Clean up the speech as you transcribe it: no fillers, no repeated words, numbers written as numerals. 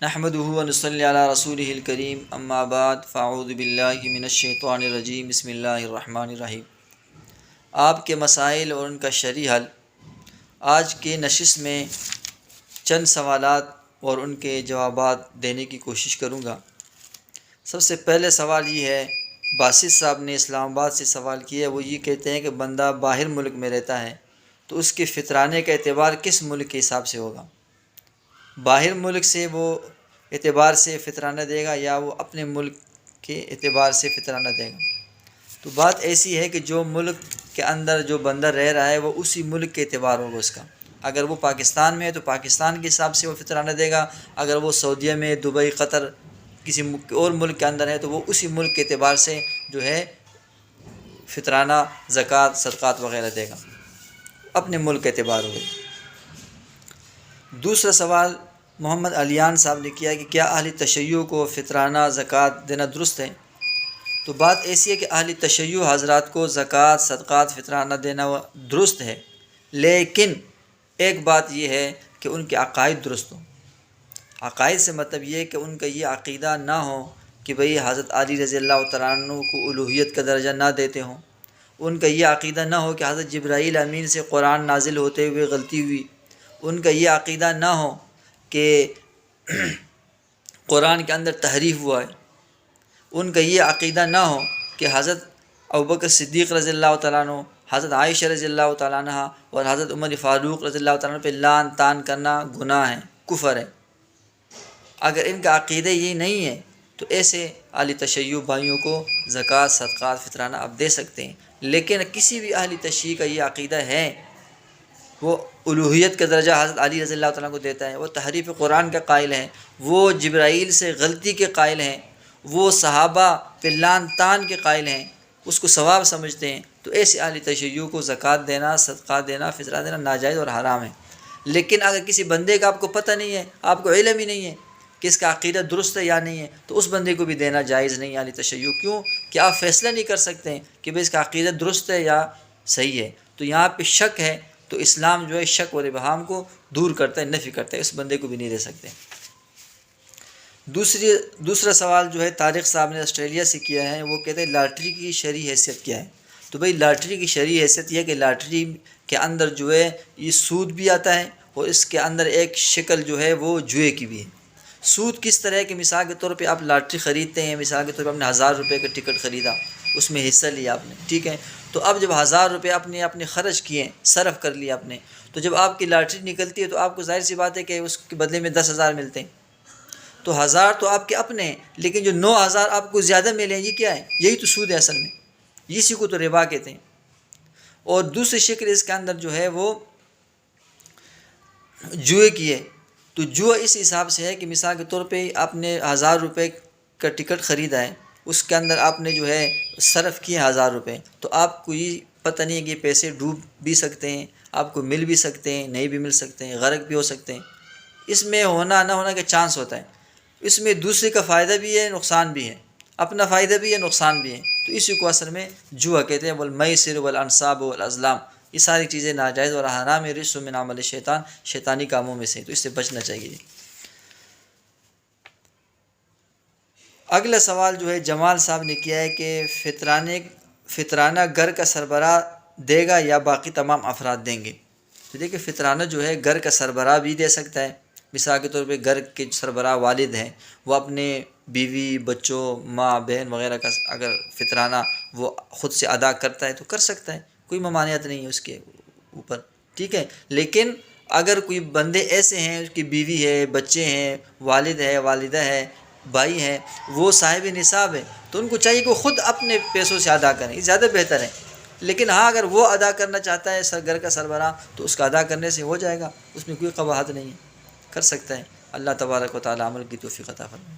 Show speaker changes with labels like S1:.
S1: نحمدہ و نصلی علی رسولہ الکریم اما بعد فاعوذ باللہ من الشیطان الرجیم بسم اللہ الرحمن الرحیم۔ آپ کے مسائل اور ان کا شرعی حل، آج کے نشست میں چند سوالات اور ان کے جوابات دینے کی کوشش کروں گا۔ سب سے پہلے سوال یہ ہے، باسط صاحب نے اسلام آباد سے سوال کیا ہے۔ وہ یہ کہتے ہیں کہ بندہ باہر ملک میں رہتا ہے تو اس کے فطرانے کا اعتبار کس ملک کے حساب سے ہوگا؟ باہر ملک سے وہ اعتبار سے فطرانہ دے گا یا وہ اپنے ملک کے اعتبار سے فطرانہ دے گا؟ تو بات ایسی ہے کہ جو ملک کے اندر جو بندہ رہ رہا ہے وہ اسی ملک کے اعتبار ہوگا اس کا۔ اگر وہ پاکستان میں ہے تو پاکستان کے حساب سے وہ فطرانہ دے گا، اگر وہ سعودیہ میں، دبئی، قطر، کسی اور ملک کے اندر ہے تو وہ اسی ملک کے اعتبار سے جو ہے فطرانہ، زکوٰۃ، صدقات وغیرہ دے گا، اپنے ملک کے اعتبار ہوگا۔ دوسرا سوال محمد علیان صاحب نے کیا کہ کیا اہل تشیع کو فطرانہ زکوٰۃ دینا درست ہے؟ تو بات ایسی ہے کہ اہل تشیع حضرات کو زکوٰۃ، صدقات، فطرانہ دینا درست ہے، لیکن ایک بات یہ ہے کہ ان کے عقائد درست ہوں۔ عقائد سے مطلب یہ ہے کہ ان کا یہ عقیدہ نہ ہو کہ بھئی حضرت علی رضی اللہ تعالیٰ عنہ کو الوہیت کا درجہ نہ دیتے ہوں، ان کا یہ عقیدہ نہ ہو کہ حضرت جبرائیل امین سے قرآن نازل ہوتے ہوئے غلطی ہوئی، ان کا یہ عقیدہ نہ ہو کہ قرآن کے اندر تحریف ہوا ہے، ان کا یہ عقیدہ نہ ہو کہ حضرت ابوبکر صدیق رضی اللہ تعالیٰ عنہ، حضرت عائشہ رضی اللہ تعالیٰ عنہ اور حضرت عمر فاروق رضی اللہ تعالیٰ عنہ پہ لعن طعن کرنا گناہ ہے، کفر ہے۔ اگر ان کا عقیدہ یہ نہیں ہے تو ایسے اہل تشیع بھائیوں کو زکوٰۃ، صدقات، فطرانہ آپ دے سکتے ہیں، لیکن کسی بھی اہل تشیع کا یہ عقیدہ ہے وہ الوہیت کا درجہ حضرت علی رضی اللہ تعالیٰ کو دیتا ہے، وہ تحریف قرآن کا قائل ہیں، وہ جبرائیل سے غلطی کے قائل ہیں، وہ صحابہ پہ لعن طعن کے قائل ہیں، اس کو ثواب سمجھتے ہیں، تو ایسے اہل تشیع کو زکوٰۃ دینا، صدقات دینا، فطرہ دینا ناجائز اور حرام ہے۔ لیکن اگر کسی بندے کا آپ کو پتہ نہیں ہے، آپ کو علم ہی نہیں ہے کہ اس کا عقیدہ درست ہے یا نہیں ہے، تو اس بندے کو بھی دینا جائز نہیں ہے اہل تشیع۔ کیوں کہ آپ فیصلہ نہیں کر سکتے ہیں کہ بھئی اس کا عقیدہ درست ہے یا صحیح ہے، تو یہاں پہ شک ہے، تو اسلام جو ہے شک اور ابہام کو دور کرتا ہے، نفی کرتا ہے، اس بندے کو بھی نہیں دے سکتے۔ دوسرا سوال جو ہے طارق صاحب نے آسٹریلیا سے کیا ہے، وہ کہتے ہیں لاٹری کی شرعی حیثیت کیا ہے؟ تو بھئی لاٹری کی شرعی حیثیت یہ ہے کہ لاٹری کے اندر جو ہے یہ سود بھی آتا ہے اور اس کے اندر ایک شکل جو ہے وہ جوئے کی بھی ہے۔ سود کس طرح ہے کہ مثال کے طور پہ آپ لاٹری خریدتے ہیں، مثال کے طور پہ آپ نے 1000 روپے کا ٹکٹ خریدا، اس میں حصہ لیا آپ نے، ٹھیک ہے، تو اب جب 1000 روپے آپ نے اپنے خرچ کیے، صرف کر لیا آپ نے، تو جب آپ کی لاٹری نکلتی ہے تو آپ کو ظاہر سی بات ہے کہ اس کے بدلے میں 10,000 ملتے ہیں، تو 1000 تو آپ کے اپنے ہیں، لیکن جو 9000 آپ کو زیادہ ملے ہیں یہ کیا ہے؟ یہی تو سود ہے اصل میں، اسی کو تو ربا کہتے ہیں۔ اور دوسری شکل اس کے اندر جو ہے وہ جوئے کی ہے، تو جوا اس حساب سے ہے کہ مثال کے طور پہ آپ نے 1000 روپے کا ٹکٹ خریدا ہے، اس کے اندر آپ نے جو ہے صرف کیے 1000 روپے، تو آپ کو یہ پتہ نہیں ہے کہ پیسے ڈوب بھی سکتے ہیں، آپ کو مل بھی سکتے ہیں، نہیں بھی مل سکتے ہیں، غرق بھی ہو سکتے ہیں، اس میں ہونا نہ ہونا کا چانس ہوتا ہے۔ اس میں دوسرے کا فائدہ بھی ہے، نقصان بھی ہے، اپنا فائدہ بھی ہے، نقصان بھی ہے، تو اسی کو اصل میں جوا کہتے ہیں۔ والمیسر والانصاب والازلام، یہ ساری چیزیں ناجائز اور حرام ہے، رجس من عمل شیطان، شیطانی کاموں میں سے، تو اس سے بچنا چاہیے۔ اگلا سوال جو ہے جمال صاحب نے کیا ہے کہ فطرانہ گھر کا سربراہ دے گا یا باقی تمام افراد دیں گے؟ تو دیکھیں فطرانہ جو ہے گھر کا سربراہ بھی دے سکتا ہے، مثال کے طور پہ گھر کے سربراہ والد ہیں، وہ اپنے بیوی، بچوں، ماں، بہن وغیرہ کا اگر فطرانہ وہ خود سے ادا کرتا ہے تو کر سکتا ہے، کوئی ممانعت نہیں ہے اس کے اوپر، ٹھیک ہے۔ لیکن اگر کوئی بندے ایسے ہیں، اس کی بیوی ہے، بچے ہیں، والد ہے، والدہ ہے، بھائی ہیں، وہ صاحب نصاب ہے، تو ان کو چاہیے کہ وہ خود اپنے پیسوں سے ادا کریں، یہ زیادہ بہتر ہے۔ لیکن ہاں اگر وہ ادا کرنا چاہتا ہے گھر کا سربراہ تو اس کا ادا کرنے سے ہو جائے گا، اس میں کوئی قباحت نہیں ہے، کر سکتا ہے۔ اللہ تبارک و تعالی عمل کی توفیق عطا فرمائے۔